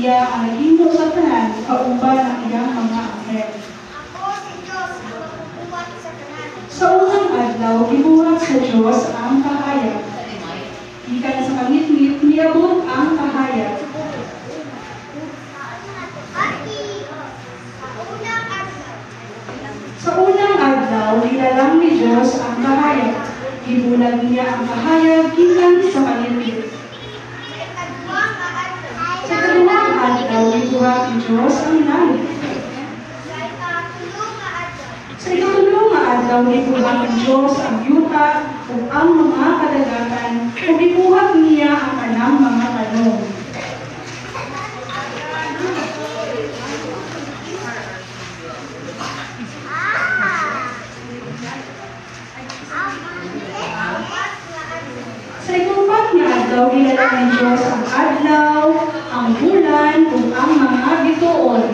iya ang naghimo sa tanan kauban ang iyang mga anghel. Sa unang adlaw, gibuhat sa Dios ang kahayag. Gikan sa kangit-ngit niabot ang kahayag. Sa unang adlaw, nilalang ni Dios ang kahayag. Gibulag niya ang kahayag gikan sa kangit-ngit. Sa kadulang adlaw, gibuhat ni Dios ang langit. Sa ikatulong nga adlaw, gibuhat ni Dios ang yuta ug ang mga kadagatan ug gibuhat niya ang kanang mga tanong. Sa ikupat nga adlaw, gilala ni Dios ang adlaw, ang bulan ug ang mga bituon.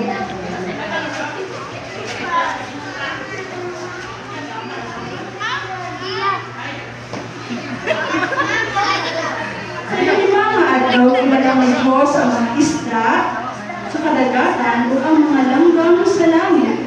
Sa ikalima nga adlaw, gilala ni Dios ang mga isda sa kadagatan ug ang mga langgam sa langit.